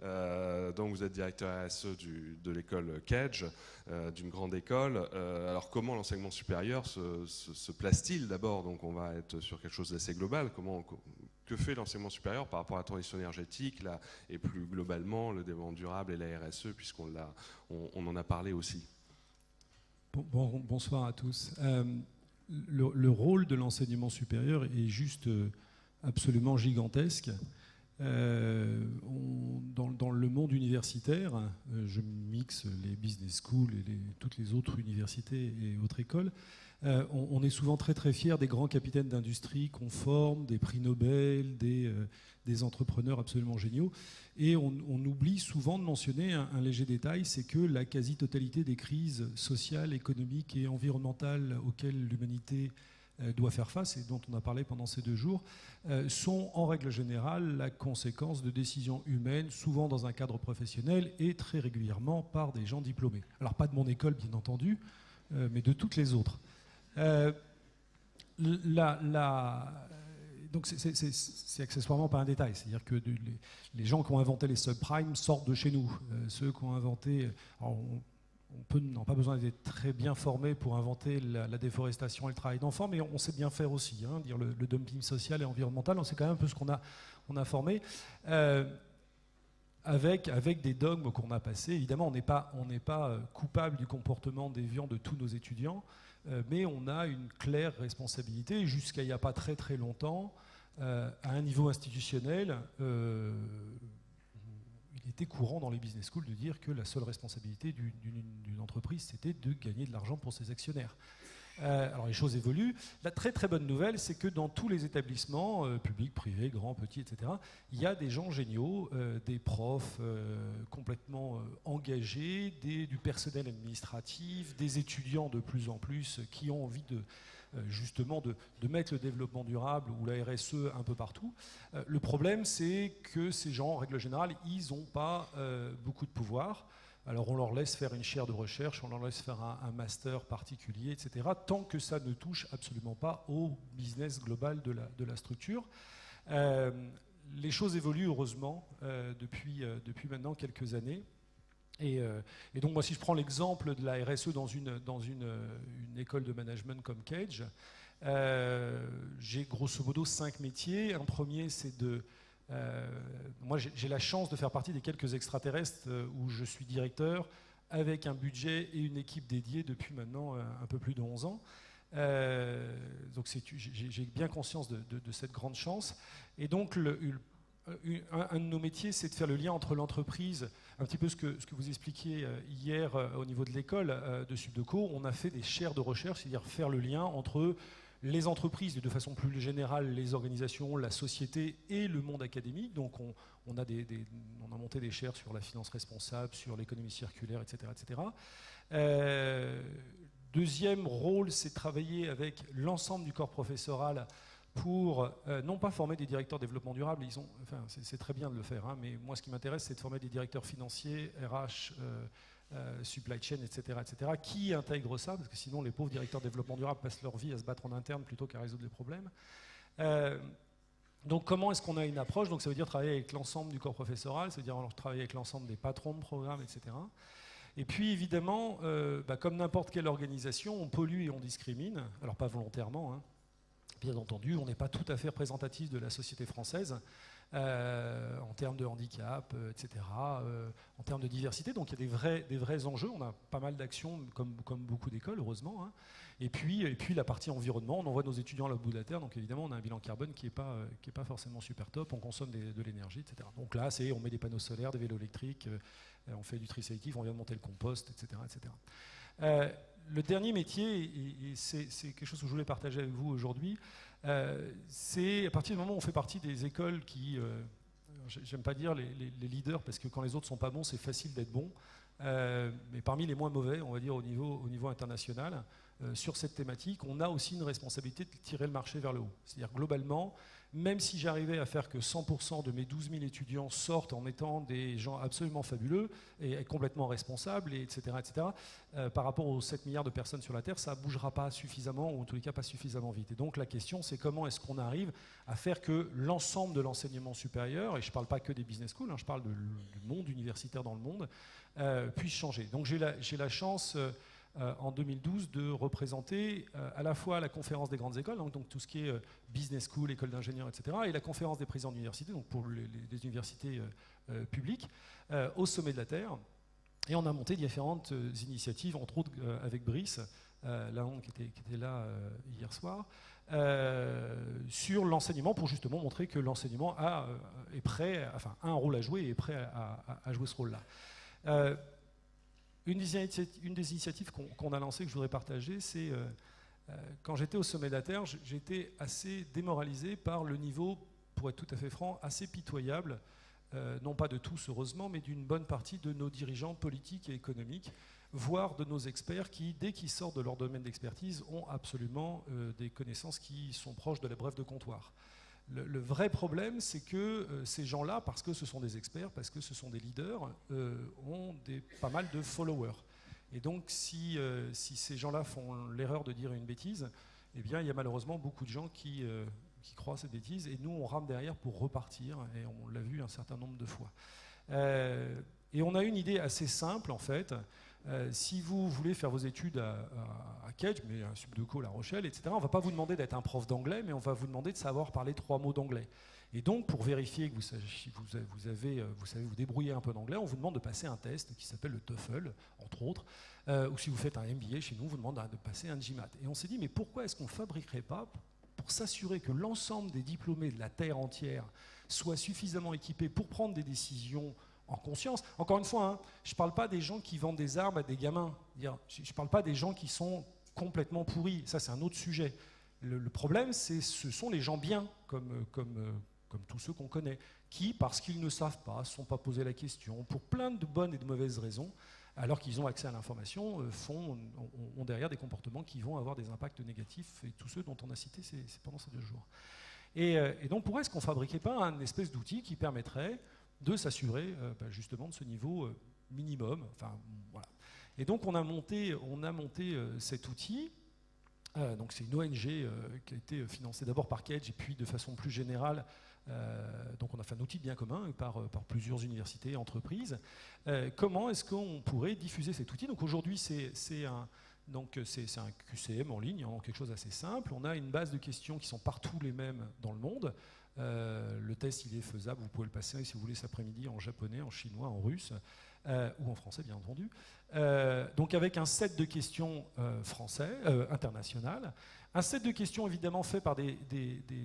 Donc vous êtes directeur RSE de l'école Kedge, d'une grande école. Alors comment l'enseignement supérieur se place-t-il d'abord? Donc on va être sur quelque chose d'assez global. Que fait l'enseignement supérieur par rapport à la transition énergétique là, et plus globalement le développement durable et la RSE, on en a parlé aussi? Bonsoir à tous. Le rôle de l'enseignement supérieur est juste absolument gigantesque. Dans le monde universitaire, je mixe les business schools et toutes les autres universités et autres écoles, on est souvent très très fiers des grands capitaines d'industrie qu'on forme, des prix Nobel, des entrepreneurs absolument géniaux. Et on oublie souvent de mentionner un léger détail, c'est que la quasi-totalité des crises sociales, économiques et environnementales auxquelles l'humanité doit faire face, et dont on a parlé pendant ces 2 jours, sont en règle générale la conséquence de décisions humaines, souvent dans un cadre professionnel et très régulièrement par des gens diplômés. Alors pas de mon école bien entendu, mais de toutes les autres. Donc c'est accessoirement pas un détail, c'est-à-dire que les gens qui ont inventé les subprimes sortent de chez nous. Ceux qui ont inventé... Alors on n'a pas besoin d'être très bien formé pour inventer la déforestation et le travail d'enfant, mais on sait bien faire aussi, hein, dire le dumping social et environnemental, on sait quand même un peu ce qu'on a formé. Avec des dogmes qu'on a passés. Évidemment, on n'est pas coupable du comportement déviant de tous nos étudiants, mais on a une claire responsabilité. Jusqu'à il n'y a pas très très longtemps, à un niveau institutionnel, il était courant dans les business schools de dire que la seule responsabilité d'une entreprise, c'était de gagner de l'argent pour ses actionnaires. Alors les choses évoluent. La très très bonne nouvelle, c'est que dans tous les établissements, publics, privés, grands, petits, etc., il y a des gens géniaux, des profs complètement engagés, du personnel administratif, des étudiants de plus en plus qui ont envie justement de mettre le développement durable ou la RSE un peu partout. Le problème, c'est que ces gens, en règle générale, ils n'ont pas beaucoup de pouvoir. Alors on leur laisse faire une chaire de recherche, on leur laisse faire un master particulier, etc., tant que ça ne touche absolument pas au business global de la structure. Les choses évoluent heureusement depuis maintenant quelques années. Et donc moi, si je prends l'exemple de la RSE dans une école de management comme Kedge, j'ai grosso modo 5 métiers. Un premier, c'est moi, j'ai la chance de faire partie des quelques extraterrestres où je suis directeur avec un budget et une équipe dédiée depuis maintenant un peu plus de 11 ans. Donc j'ai bien conscience de cette grande chance. Et donc, un de nos métiers, c'est de faire le lien entre l'entreprise, un petit peu ce que vous expliquiez hier au niveau de l'école de Subdeco. On a fait des chaires de recherche, c'est-à-dire faire le lien entre les entreprises, de façon plus générale, les organisations, la société et le monde académique. Donc on a monté des chaires sur la finance responsable, sur l'économie circulaire, etc. etc. Deuxième rôle, c'est de travailler avec l'ensemble du corps professoral pour non pas former des directeurs de développement durable, c'est très bien de le faire, hein, mais moi ce qui m'intéresse, c'est de former des directeurs financiers, RH, supply chain, etc., qui intègrent ça, parce que sinon les pauvres directeurs de développement durable passent leur vie à se battre en interne plutôt qu'à résoudre les problèmes. Donc comment est-ce qu'on a une approche? Donc ça veut dire travailler avec l'ensemble du corps professoral, ça veut dire travailler avec l'ensemble des patrons de programmes, etc. Et puis évidemment, comme n'importe quelle organisation, on pollue et on discrimine, alors pas volontairement, hein. Bien entendu, on n'est pas tout à fait représentatif de la société française en termes de handicap, etc., en termes de diversité. Donc il y a des vrais enjeux. On a pas mal d'actions, comme beaucoup d'écoles, heureusement, hein. Et puis la partie environnement, on envoie nos étudiants à l'autre bout de la Terre. Donc évidemment, on a un bilan carbone qui n'est pas forcément super top. On consomme de l'énergie, etc. Donc là, on met des panneaux solaires, des vélos électriques, on fait du tri sélectif, on vient de monter le compost, etc., etc. Le dernier métier, et c'est quelque chose que je voulais partager avec vous aujourd'hui, c'est à partir du moment où on fait partie des écoles qui, j'aime pas dire les leaders, parce que quand les autres sont pas bons, c'est facile d'être bon, mais parmi les moins mauvais, on va dire au niveau international, sur cette thématique, on a aussi une responsabilité de tirer le marché vers le haut. C'est-à-dire globalement, même si j'arrivais à faire que 100% de mes 12 000 étudiants sortent en étant des gens absolument fabuleux et complètement responsables, etc., par rapport aux 7 milliards de personnes sur la Terre, ça ne bougera pas suffisamment, ou en tous les cas pas suffisamment vite. Et donc la question, c'est comment est-ce qu'on arrive à faire que l'ensemble de l'enseignement supérieur, et je ne parle pas que des business schools, hein, je parle du monde universitaire dans le monde, puisse changer. Donc j'ai la chance... en 2012 de représenter à la fois la conférence des grandes écoles, donc tout ce qui est business school, école d'ingénieurs, etc., et la conférence des présidents d'université, donc pour les universités publiques, au sommet de la Terre. Et on a monté différentes initiatives, entre autres avec Brice, qui était là hier soir, sur l'enseignement, pour justement montrer que l'enseignement est prêt, enfin, a un rôle à jouer et est prêt à jouer ce rôle-là. Une des initiatives qu'on a lancées, que je voudrais partager, c'est quand j'étais au sommet de la Terre, j'étais assez démoralisé par le niveau, pour être tout à fait franc, assez pitoyable, non pas de tous heureusement, mais d'une bonne partie de nos dirigeants politiques et économiques, voire de nos experts qui, dès qu'ils sortent de leur domaine d'expertise, ont absolument des connaissances qui sont proches de la brève de comptoir. Le vrai problème, c'est que ces gens-là, parce que ce sont des experts, parce que ce sont des leaders, ont pas mal de followers. Et donc, si ces gens-là font l'erreur de dire une bêtise, eh bien, il y a malheureusement beaucoup de gens qui croient cette bêtise, et nous, on rame derrière pour repartir, et on l'a vu un certain nombre de fois. Et on a une idée assez simple, en fait. Si vous voulez faire vos études à Kedge, mais à Subdeco, La Rochelle, etc., on ne va pas vous demander d'être un prof d'anglais, mais on va vous demander de savoir parler 3 mots d'anglais. Et donc, pour vérifier que vous savez vous débrouiller un peu d'anglais, on vous demande de passer un test qui s'appelle le TOEFL, entre autres, ou si vous faites un MBA chez nous, on vous demande de passer un GMAT. Et on s'est dit, mais pourquoi est-ce qu'on ne fabriquerait pas, pour s'assurer que l'ensemble des diplômés de la Terre entière soient suffisamment équipés pour prendre des décisions en conscience. Encore une fois, hein, je ne parle pas des gens qui vendent des armes à des gamins. Je ne parle pas des gens qui sont complètement pourris. Ça, c'est un autre sujet. Le problème, ce sont les gens bien, comme tous ceux qu'on connaît, qui, parce qu'ils ne savent pas, ne se sont pas posé la question, pour plein de bonnes et de mauvaises raisons, alors qu'ils ont accès à l'information, ont derrière des comportements qui vont avoir des impacts négatifs, et tous ceux dont on a cité pendant ces 2 jours. Et donc, pourquoi est-ce qu'on ne fabriquait pas un espèce d'outil qui permettrait de s'assurer justement de ce niveau minimum. Enfin, voilà. Et donc on a monté cet outil. Donc c'est une ONG qui a été financée d'abord par Kedge et puis de façon plus générale. Donc on a fait un outil de bien commun par plusieurs universités et entreprises. Comment est-ce qu'on pourrait diffuser cet outil? Donc aujourd'hui c'est un QCM en ligne, hein, quelque chose d'assez simple. On a une base de questions qui sont partout les mêmes dans le monde. Le test, il est faisable, vous pouvez le passer si vous voulez cet après-midi en japonais, en chinois, en russe, ou en français bien entendu. Donc avec un set de questions internationales, un set de questions évidemment fait par des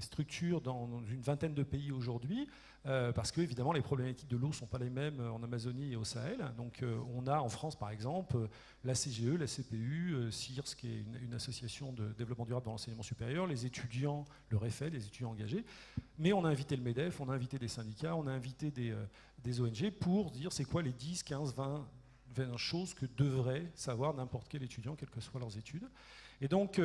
structures dans une vingtaine de pays aujourd'hui, parce que évidemment les problématiques de l'eau ne sont pas les mêmes en Amazonie et au Sahel. Donc on a en France par exemple la CGE, la CPU, CIRS qui est une association de développement durable dans l'enseignement supérieur, les étudiants, le REFED, les étudiants engagés, mais on a invité le MEDEF, on a invité des syndicats, on a invité des ONG pour dire c'est quoi les 10, 15, 20 choses que devrait savoir n'importe quel étudiant, quelles que soient leurs études. Et donc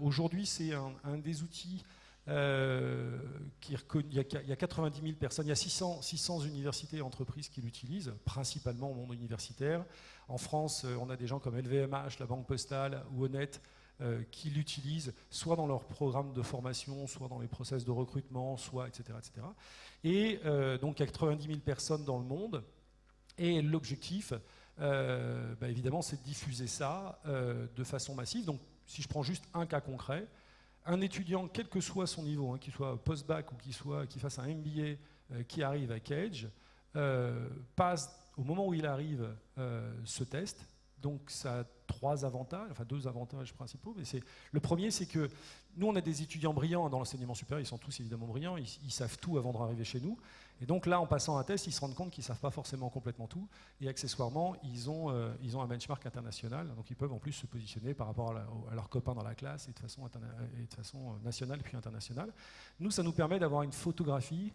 aujourd'hui, c'est un des outils qui est reconnu. Il y a 90 000 personnes, il y a 600 universités et entreprises qui l'utilisent, principalement au monde universitaire. En France, on a des gens comme LVMH, la Banque Postale ou Honnête qui l'utilisent soit dans leur programme de formation, soit dans les process de recrutement, soit etc. etc. Et donc il y a 90 000 personnes dans le monde. Et l'objectif, évidemment, c'est de diffuser ça de façon massive. Donc, si je prends juste un cas concret, un étudiant, quel que soit son niveau, hein, qu'il soit post-bac ou qu'il fasse un MBA qui arrive à Kedge, passe au moment où il arrive ce test. Donc, ça a 3 avantages, enfin 2 avantages principaux. Mais le premier, c'est que nous, on a des étudiants brillants dans l'enseignement supérieur. Ils sont tous évidemment brillants. Ils savent tout avant d'arriver chez nous. Et donc là, en passant un test, ils se rendent compte qu'ils ne savent pas forcément complètement tout. Et accessoirement, ils ont un benchmark international. Donc ils peuvent en plus se positionner par rapport à leurs copains dans la classe et de façon nationale puis internationale. Nous, ça nous permet d'avoir une photographie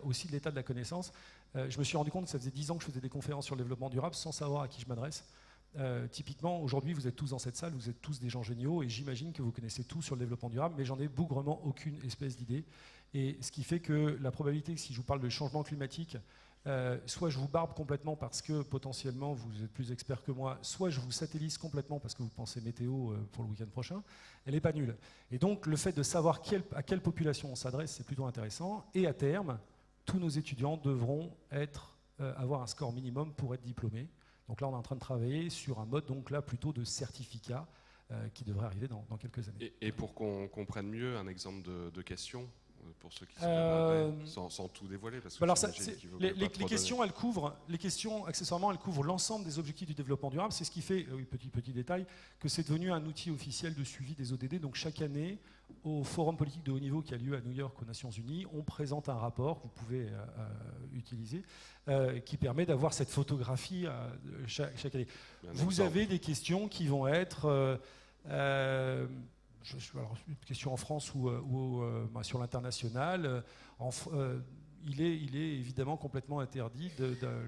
aussi de l'état de la connaissance. Je me suis rendu compte que ça faisait 10 ans que je faisais des conférences sur le développement durable sans savoir à qui je m'adresse. Typiquement, aujourd'hui, vous êtes tous dans cette salle, vous êtes tous des gens géniaux, et j'imagine que vous connaissez tout sur le développement durable, mais j'en ai bougrement aucune espèce d'idée. Et ce qui fait que la probabilité que si je vous parle de changement climatique, soit je vous barbe complètement parce que potentiellement vous êtes plus expert que moi, soit je vous satellise complètement parce que vous pensez météo pour le week-end prochain, elle n'est pas nulle. Et donc le fait de savoir à quelle population on s'adresse, c'est plutôt intéressant. Et à terme, tous nos étudiants devront avoir un score minimum pour être diplômés. Donc là, on est en train de travailler sur un mode donc là plutôt de certificat qui devrait arriver dans quelques années. Et pour qu'on comprenne mieux, un exemple de question pour ceux qui se prépareraient, sans tout dévoiler, parce que alors les questions, les questions, accessoirement, elles couvrent l'ensemble des objectifs du développement durable. C'est ce qui fait, oui, petit détail, que c'est devenu un outil officiel de suivi des ODD. Donc chaque année, au forum politique de haut niveau qui a lieu à New York aux Nations Unies, on présente un rapport que vous pouvez utiliser, qui permet d'avoir cette photographie chaque année. Vous avez des questions qui vont être... alors, une question en France ou sur l'international. Il est évidemment complètement interdit.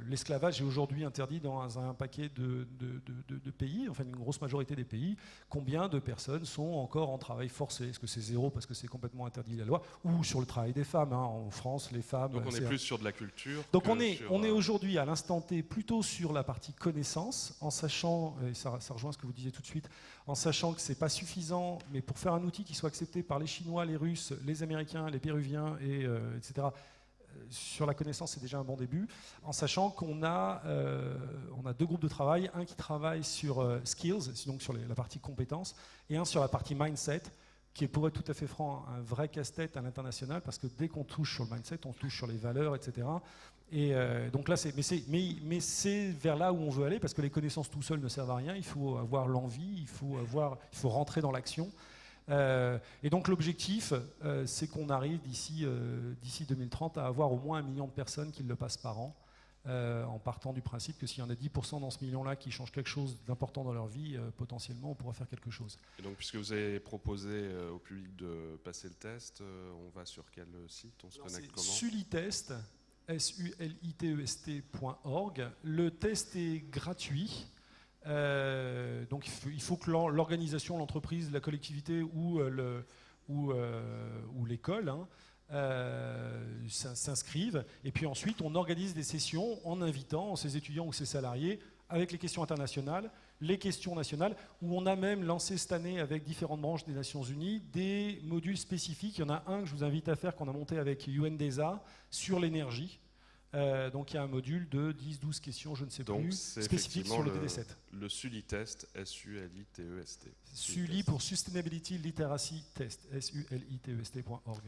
L'esclavage est aujourd'hui interdit dans un paquet de pays, enfin une grosse majorité des pays. Combien de personnes sont encore en travail forcé? Est-ce que c'est 0 parce que c'est complètement interdit la loi? Ou sur le travail des femmes, en France, les femmes... Donc on est plus sur de la culture. Donc on est aujourd'hui à l'instant T plutôt sur la partie connaissance, en sachant, et ça rejoint ce que vous disiez tout de suite, en sachant que ce n'est pas suffisant, mais pour faire un outil qui soit accepté par les Chinois, les Russes, les Américains, les Péruviens, etc., sur la connaissance, c'est déjà un bon début, en sachant qu'on a 2 groupes de travail, un qui travaille sur skills, donc sur la partie compétences, et un sur la partie mindset, qui est, pour être tout à fait franc, un vrai casse-tête à l'international, parce que dès qu'on touche sur le mindset, on touche sur les valeurs, etc. Et donc là, mais c'est vers là où on veut aller, parce que les connaissances tout seules ne servent à rien, il faut avoir l'envie, il faut rentrer dans l'action. Et donc l'objectif, c'est qu'on arrive d'ici 2030 à avoir au moins 1 million de personnes qui le passent par an, en partant du principe que s'il y en a 10% dans ce million-là qui changent quelque chose d'important dans leur vie, potentiellement on pourra faire quelque chose. Et donc puisque vous avez proposé au public de passer le test, on va sur quel site? On se connecte comment? Sulitest, sulitest.org. Le test est gratuit. Donc il faut que l'organisation, l'entreprise, la collectivité ou l'école s'inscrivent. Et puis ensuite, on organise des sessions en invitant ses étudiants ou ses salariés avec les questions internationales, les questions nationales, où on a même lancé cette année avec différentes branches des Nations Unies des modules spécifiques. Il y en a un que je vous invite à faire qu'on a monté avec UNDESA sur l'énergie. Donc il y a un module de 10-12 questions, je ne sais plus, spécifique sur le DD7. Le Sulitest, S-U-L-I-T-E-S-T. Suli pour Sustainability Literacy Test, SULITEST.org.